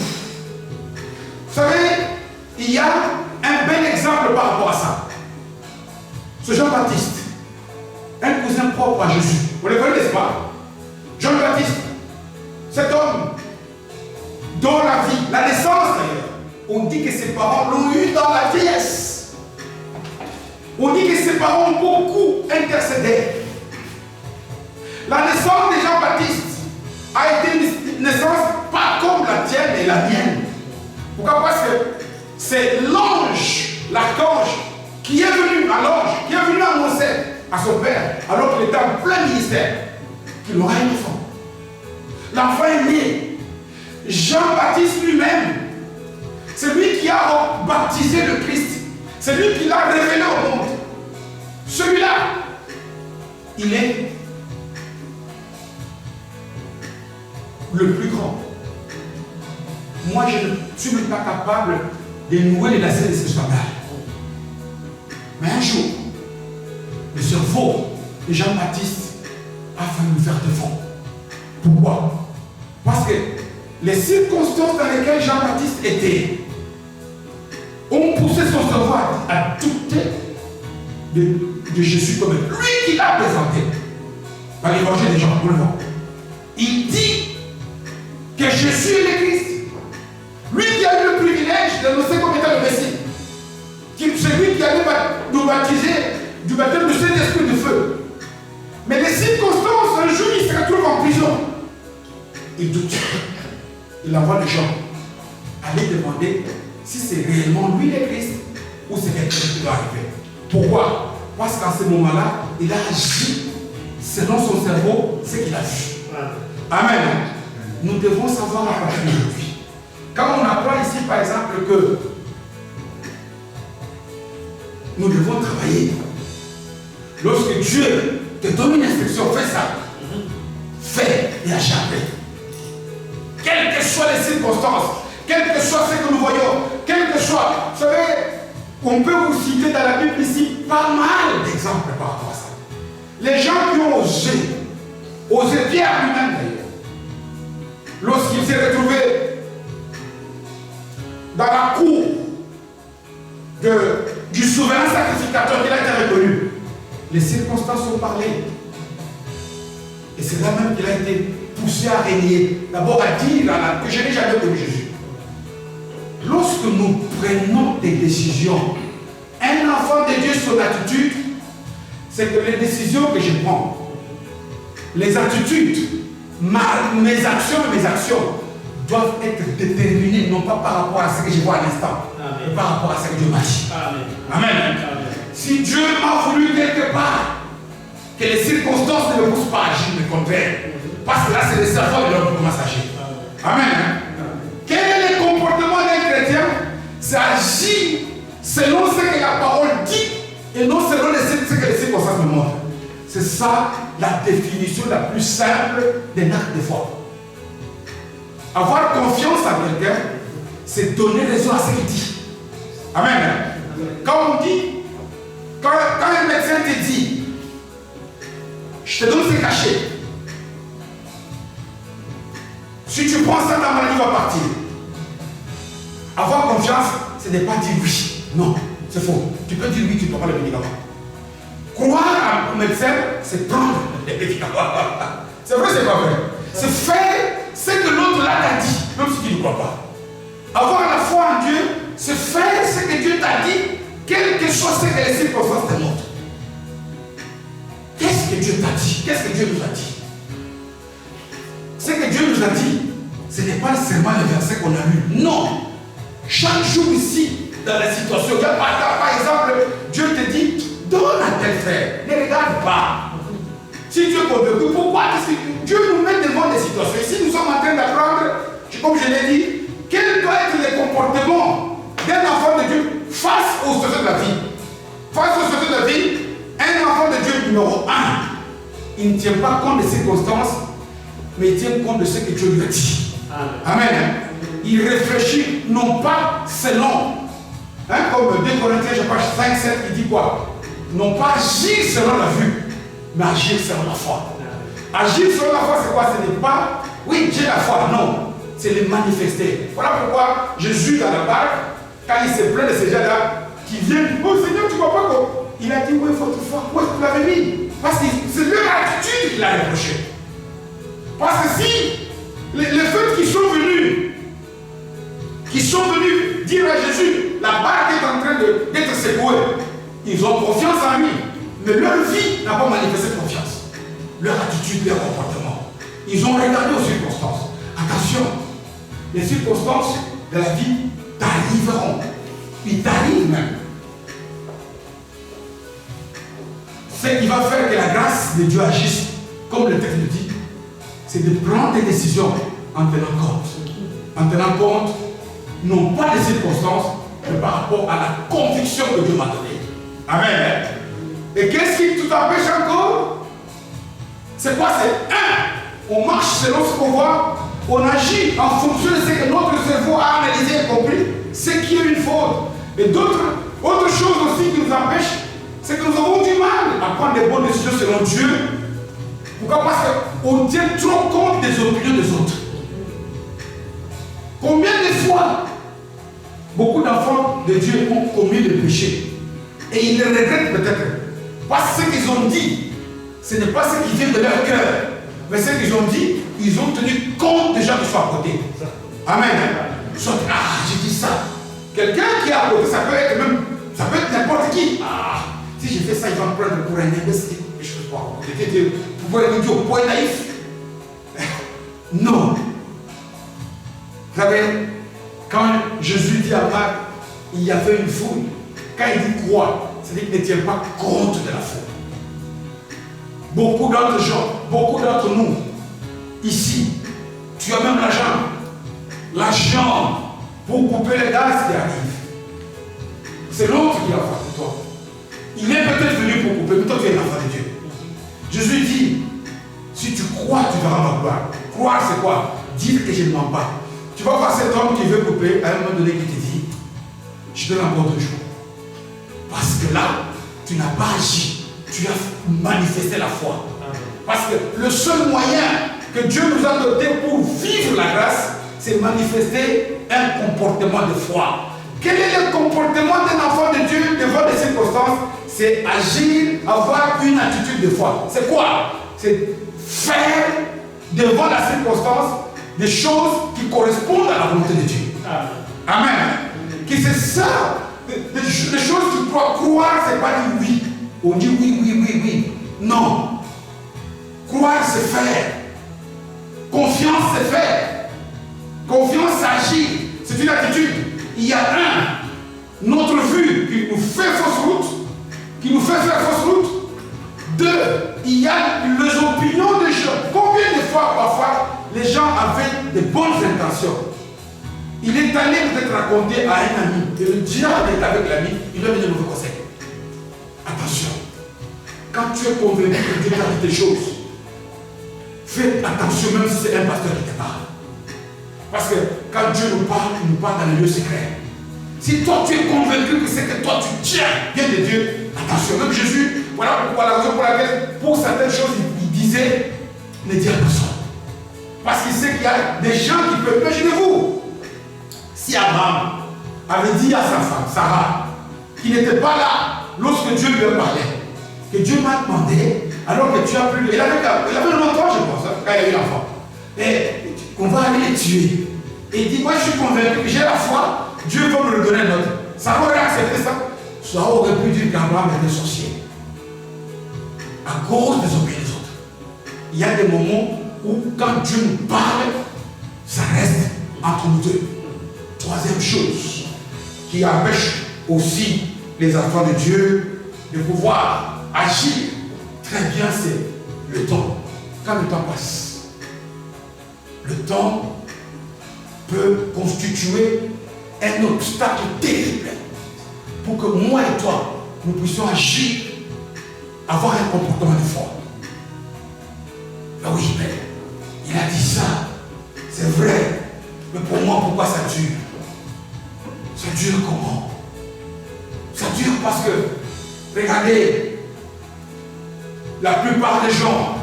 Vous savez, il y a un bel exemple par rapport à ça. Ce Jean-Baptiste, un cousin propre à Jésus. Vous le connaissez, n'est-ce pas? Jean-Baptiste, cet homme dont la vie, la naissance d'ailleurs, on dit que ses parents l'ont eu dans la vieillesse. On dit que ses parents ont beaucoup intercédé. La naissance de Jean-Baptiste a été une naissance tienne et la mienne. Pourquoi? Parce que c'est l'ange, l'archange, qui est venu à l'ange, qui est venu annoncer à son père, alors qu'il était en plein ministère, qu'il aura un enfant. L'enfant est né. Jean-Baptiste lui-même, c'est lui qui a baptisé le Christ. C'est lui qui l'a révélé au monde. Celui-là, il est le plus grand. Moi, je ne suis même pas capable de nouer les lacets de ce scandale. Mais un jour, le cerveau de Jean-Baptiste a failli me faire défaut. Pourquoi? Parce que les circonstances dans lesquelles Jean-Baptiste était ont poussé son cerveau à douter de Jésus comme lui qui l'a présenté dans l'évangile de Jean. Il dit que Jésus est le Christ. Lui qui a eu le privilège d'annoncer comme étant le Messie. C'est lui qui allait nous baptiser du baptême de Saint-Esprit de feu. Mais les circonstances, un jour, il se retrouve en prison. Il doute. Il envoie les gens aller demander si c'est réellement lui le Christ ou c'est quelqu'un qui doit arriver. Pourquoi? Parce qu'en ce moment-là, il a agi selon son cerveau, ce qu'il a vu. Amen. Nous devons savoir à partir d'aujourd'hui. Quand on apprend ici, par exemple, que nous devons travailler. Lorsque Dieu te donne une instruction, fais ça. Fais et acharne. Quelles que soient les circonstances, quelles que soient ce que nous voyons, quelles que soient, vous savez, on peut vous citer dans la Bible ici pas mal d'exemples par rapport à ça. Les gens qui ont osé Pierre lui-même d'ailleurs, lorsqu'il s'est retrouvé dans la cour du souverain sacrificateur qu'il a été reconnu, les circonstances ont parlé. Et c'est là même qu'il a été poussé à régner. D'abord à dire que je n'ai jamais connu Jésus. Lorsque nous prenons des décisions, un enfant de Dieu, son attitude, c'est que les décisions que je prends, les attitudes, mes actions et mes actions doivent être déterminées, non pas par rapport à ce que je vois à l'instant, mais par rapport à ce que Dieu m'a dit. Amen. Amen. Si Dieu m'a voulu quelque part, que les circonstances ne me poussent pas à agir, mais contraire. Parce que là, c'est le cerveau de l'homme qui commence à agir. Amen. Quel est le comportement d'un chrétien? C'est agir selon ce que la parole dit et non selon ce que les circonstances me montrent. C'est ça la définition la plus simple d'un acte de foi. Avoir confiance en quelqu'un, c'est donner raison à ce qu'il dit. Amen. Quand on dit, quand un médecin te dit, je te donne ce cachet. Si tu prends ça, ta maladie va partir. Avoir confiance, ce n'est pas dire oui. Non, c'est faux. Tu peux dire oui, tu ne prends pas le médicament. Croire au médecin, c'est prendre les médicaments. C'est vrai, c'est pas vrai. C'est faire ce que l'autre là t'a dit, même si tu ne crois pas. Avoir la foi en Dieu, c'est faire ce que Dieu t'a dit, quel que soit ce que les circonstances te montrent. Qu'est-ce que Dieu t'a dit? Qu'est-ce que Dieu nous a dit? Ce que Dieu nous a dit, ce n'est pas seulement le verset qu'on a lu. Non. Chaque jour ici, dans la situation, par exemple, Dieu te dit, donne à tel frère, ne regarde pas. Si Dieu est convaincu, pourquoi? Parce que Dieu nous met devant des situations. Ici, nous sommes en train d'apprendre, comme je l'ai dit, quel doit être le comportement d'un enfant de Dieu face aux situations de la vie. Face aux situations de la vie, un enfant de Dieu numéro 1, il ne tient pas compte des circonstances, mais il tient compte de ce que Dieu lui a dit. Amen. Amen. Il réfléchit non pas selon, comme 2 Corinthiens, chapitre 5, 7, il dit quoi? Non pas agir selon la vue, mais agir selon la foi. Agir selon la foi, c'est quoi? Ce n'est pas, oui, j'ai la foi, non. C'est le manifester. Voilà pourquoi Jésus, dans la barque, quand il se plaint de ces gens-là, qui viennent, oh Seigneur, tu ne vois pas quoi? Il a dit, oui, votre foi, où est-ce que vous l'avez mis? Parce que c'est leur attitude qu'il a reproché. Parce que si les feux qui sont venus dire à Jésus, la barque est en train d'être secouée, ils ont confiance en lui, mais leur vie n'a pas manifesté de confiance. Leur attitude, leur comportement. Ils ont regardé aux circonstances. Attention, les circonstances de la vie t'arriveront. Ils t'arrivent même. Ce qui va faire que la grâce de Dieu agisse, comme le texte le dit, c'est de prendre des décisions en tenant compte. En tenant compte, non pas des circonstances, mais par rapport à la conviction que Dieu m'a donnée. Amen. Et qu'est-ce qui tout empêche encore? C'est quoi? C'est on marche selon ce qu'on voit, on agit en fonction de ce que notre cerveau a analysé et compris, ce qui est une faute. Et autre chose aussi qui nous empêche, c'est que nous avons du mal à prendre des bonnes décisions selon Dieu. Pourquoi? Parce qu'on tient trop compte des opinions des autres. Combien de fois beaucoup d'enfants de Dieu ont commis le péché et ils le regrettent peut-être parce que ce qu'ils ont dit, ce n'est pas ce qui vient de leur cœur, mais ce qu'ils ont dit, ils ont tenu compte des gens qui sont à côté. Amen. Soit, j'ai dit ça. Quelqu'un qui est à côté, ça peut être même, ça peut être n'importe qui. Si j'ai fait ça, il va me prendre pour un imbécile. Je ne sais pas. Vous pouvez me dire au point naïf. Non. Vous savez, quand Jésus dit à Marc, il y avait une foule. Quand il dit croire, c'est-à-dire qu'il ne tient pas compte de la foule. Beaucoup d'autres gens, beaucoup d'entre nous, ici, tu as même l'argent. L'argent pour couper les gaz qui arrivent. C'est l'autre qui a fait pour toi. Il est peut-être venu pour couper, mais toi tu es l'enfant de Dieu. Jésus dit, si tu crois, tu verras ma gloire. Croire, c'est quoi? Dire que je ne mens pas. Tu vas voir cet homme qui veut couper, à un moment donné, qui te dit, je te donne encore 2 jours. Parce que là, tu n'as pas agi. Tu as manifesté la foi. Parce que le seul moyen que Dieu nous a donné pour vivre la grâce, c'est manifester un comportement de foi. Quel est le comportement d'un enfant de Dieu devant des circonstances? C'est agir, avoir une attitude de foi. C'est quoi? C'est faire devant la circonstance des choses qui correspondent à la volonté de Dieu. Amen. Que c'est ça. Les choses qui croient. Croire, c'est pas dire oui. On dit oui. Non. Croire, c'est faire. Confiance, c'est faire. Confiance, c'est agir. C'est une attitude. Il y a notre vue qui nous fait fausse route, qui nous fait faire fausse route. 2, il y a les opinions des gens. Combien de fois, parfois, les gens avaient de bonnes intentions. Il est allé peut-être raconter à un ami, et le diable est avec l'ami, il lui a donné de mauvais conseils. Attention, quand tu es convaincu que Dieu a dit des choses, fais attention même si c'est un pasteur qui te parle. Parce que quand Dieu nous parle, il nous parle dans les lieux secrets. Si toi tu es convaincu que c'est que toi tu tiens bien de Dieu, attention, même Jésus, voilà pourquoi la raison pour laquelle, pour certaines choses, il disait, ne dis à personne. Parce qu'il sait qu'il y a des gens qui peuvent. Imaginez-vous, si Abraham avait dit à sa femme, Sarah, qui n'était pas là lorsque Dieu lui a parlé, que Dieu m'a demandé, alors que tu as plus. Il avait 90 ans, je pense, quand il a eu l'enfant. Et qu'on va aller les tuer. Et il dit, moi je suis convaincu que j'ai la foi, Dieu va me le donner un autre. Ça aurait accepté ça. Ça aurait pu dire qu'Abraham était sorcier. À cause des opinions des autres. Il y a des moments où quand Dieu nous parle, ça reste entre nous deux. 3e chose qui empêche aussi les enfants de Dieu de pouvoir agir très bien, c'est le temps. Quand le temps passe, le temps peut constituer un obstacle terrible pour que moi et toi, nous puissions agir, avoir un comportement de foi. Ben oui, mais il a dit ça, c'est vrai, mais pour moi, pourquoi ça dure? Ça dure comment? Ça dure parce que, regardez, la plupart des gens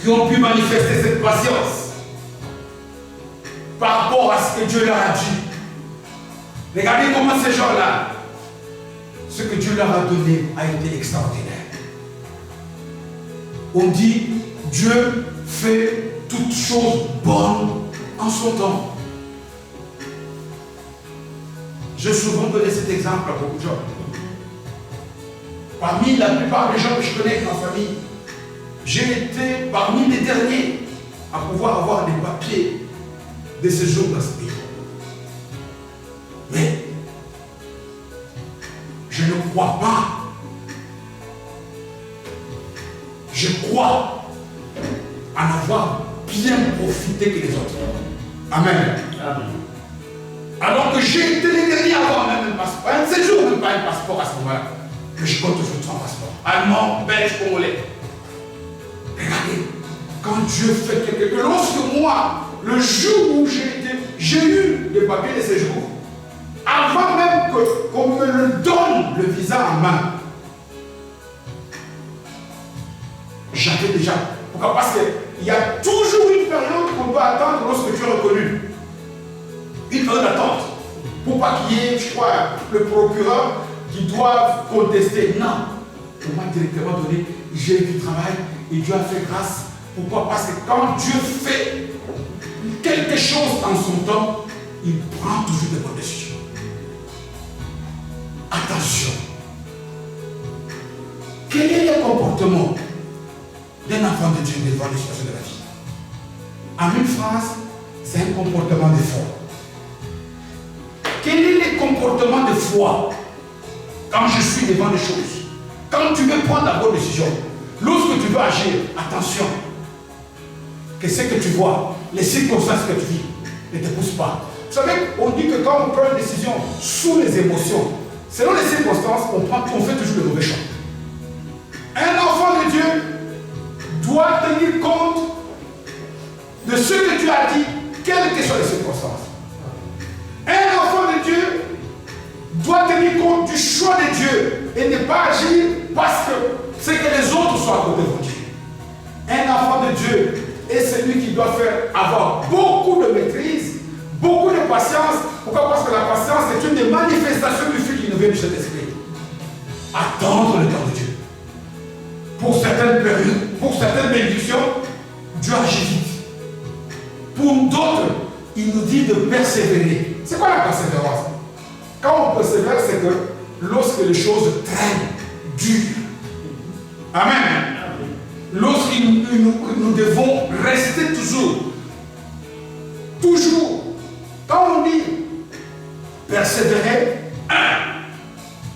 qui ont pu manifester cette patience par rapport à ce que Dieu leur a dit. Regardez comment ces gens-là, ce que Dieu leur a donné a été extraordinaire. On dit, Dieu fait toutes choses bonnes en son temps. J'ai souvent donné cet exemple à beaucoup de gens. Parmi la plupart des gens que je connais dans ma famille, j'ai été parmi les derniers à pouvoir avoir des papiers de ce jour dans ce pays. Mais je ne crois pas. Je crois en avoir bien profité que les autres. Amen. Amen. Alors que j'ai été les derniers à avoir même un passeport. Un séjour, même pas un passeport à ce moment-là. Mais je compte toujours un passeport. Allemand, belge, congolais. Regardez, quand Dieu fait quelque chose, lorsque moi, le jour où j'ai eu les papiers de séjour, avant même qu'on me le donne, le visa en main, j'avais déjà. Pourquoi? Parce qu'il y a toujours une période qu'on doit attendre lorsque tu es reconnu. Une période d'attente. Pour pas qu'il y ait, je crois, le procureur qui doit contester. Non. On m'a directement donné, j'ai eu du travail et Dieu a fait grâce. Pourquoi? Parce que quand Dieu fait quelque chose en son temps, il prend toujours des bonnes décisions. Attention. Quel est le comportement d'un enfant de Dieu devant les situations de la vie? En une phrase, c'est un comportement de foi. Quel est le comportement de foi quand je suis devant les choses? Quand tu veux prendre la bonne décision, lorsque tu veux agir, attention, que ce que tu vois, les circonstances que tu vis, ne te poussent pas. Vous savez, on dit que quand on prend une décision sous les émotions, selon les circonstances, on fait toujours le mauvais choix. Un enfant de Dieu doit tenir compte de ce que tu as dit, quelles que soient les circonstances. Un enfant de Dieu doit tenir compte du choix de Dieu et ne pas agir parce que c'est que les autres soient à côté de Dieu. Un enfant de Dieu est celui qui doit avoir beaucoup de maîtrise, beaucoup de patience. Pourquoi? Parce que la patience est une des manifestations du fruit qui nous vient du Saint-Esprit. Attendre le temps de Dieu. Pour certaines périodes, pour certaines bénédictions, Dieu agit vite. Pour d'autres, il nous dit de persévérer. C'est quoi la persévérance? Quand on persévère, c'est que lorsque les choses traînent, durent. Amen. Lorsque nous devons rester toujours. Quand on dit persévérer,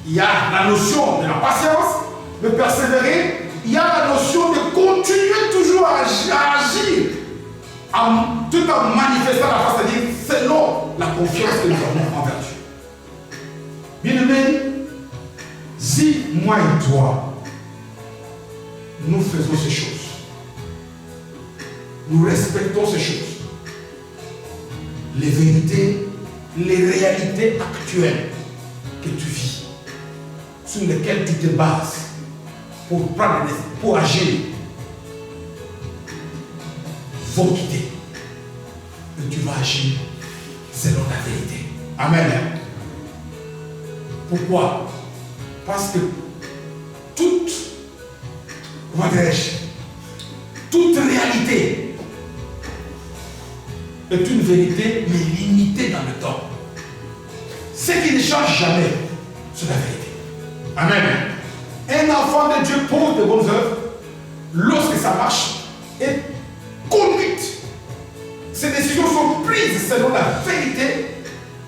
il y a la notion de la patience, de persévérer, il y a la notion de continuer toujours à agir, tout en manifestant la face, c'est-à-dire selon la confiance que nous avons envers Dieu. Bien-aimés, si moi et toi, nous faisons ces choses, nous respectons ces choses, les vérités, les réalités actuelles que tu vis, sur lesquelles tu te bases pour agir, vont quitter. Et tu vas agir selon la vérité. Amen. Pourquoi? Parce que toute réalité est une vérité, mais limitée dans le temps. Ce qui ne change jamais, c'est la vérité. Amen. Un enfant de Dieu pose de bonnes œuvres lorsque ça marche et conduite. Ces décisions sont prises selon la vérité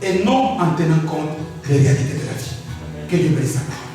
et non en tenant compte des réalités de la vie. Que Dieu bénisse sa parole.